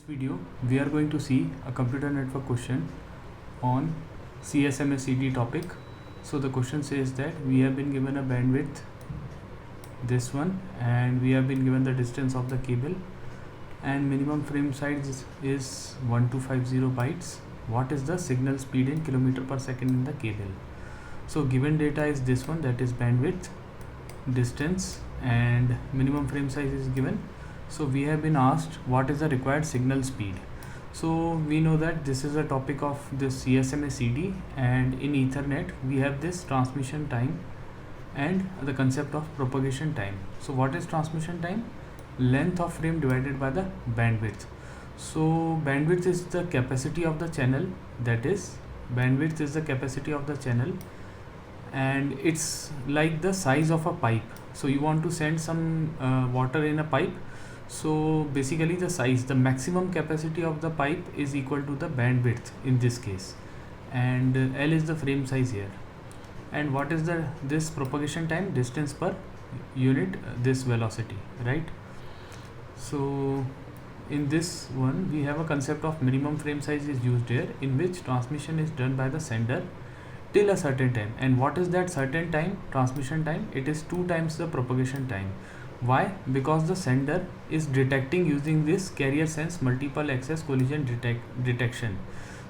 video we are going to see a computer network question on CSMACD topic. So the question says that we have been given a bandwidth, this one, and we have been given the distance of the cable, and minimum frame size is 1250 bytes. What is the signal speed in kilometer per second in the cable? So given data is this one, that is bandwidth, distance, and minimum frame size is given. So we have been asked what is the required signal speed. So we know that this is a topic of this CSMACD, and in Ethernet we have this transmission time and the concept of propagation time. So what is transmission time? Length of frame divided by the bandwidth. So bandwidth is the capacity of the channel, that is bandwidth is the capacity of the channel, and it's like the size of a pipe. So you want to send some water in a pipe. So basically the size, the maximum capacity of the pipe is equal to the bandwidth in this case, and L is the frame size here. And what is the this propagation time? Distance per unit this velocity, right? So in this one we have a concept of minimum frame size is used here, in which transmission is done by the sender till a certain time. And what is that certain time? Transmission time. It is 2 times the propagation time. Why? Because the sender is detecting using this carrier sense multiple access collision detection.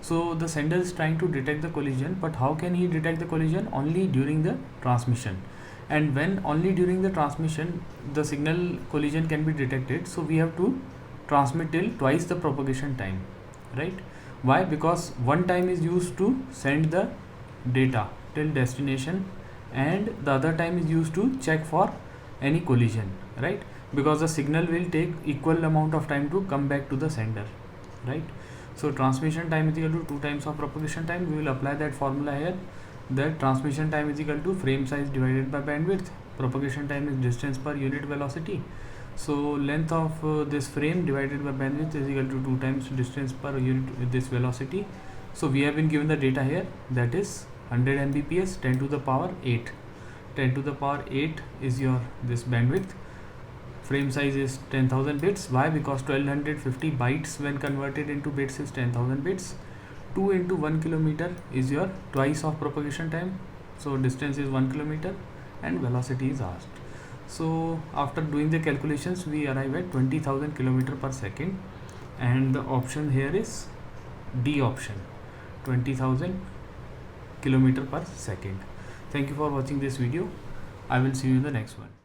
So the sender is trying to detect the collision, but how can he detect the collision? Only during the transmission. And when only during the transmission the signal collision can be detected, so we have to transmit till twice the propagation time, right? Why? Because one time is used to send the data till destination, and the other time is used to check for any collision, right? Because the signal will take equal amount of time to come back to the sender, right? So transmission time is equal to 2 times of propagation time. We will apply that formula here, that transmission time is equal to frame size divided by bandwidth. Propagation time is distance per unit velocity. So length of this frame divided by bandwidth is equal to 2 times distance per unit with this velocity. So we have been given the data here, that is 100 Mbps, 10 to the power 8. 10 to the power 8 is your this bandwidth. Frame size is 10,000 bits. Why? Because 1250 bytes when converted into bits is 10,000 bits. 2 into 1 kilometer is your twice of propagation time. So distance is 1 kilometer and velocity is asked. So after doing the calculations we arrive at 20,000 kilometer per second, and the option here is D option, 20,000 kilometer per second. Thank you for watching this video. I will see you in the next one.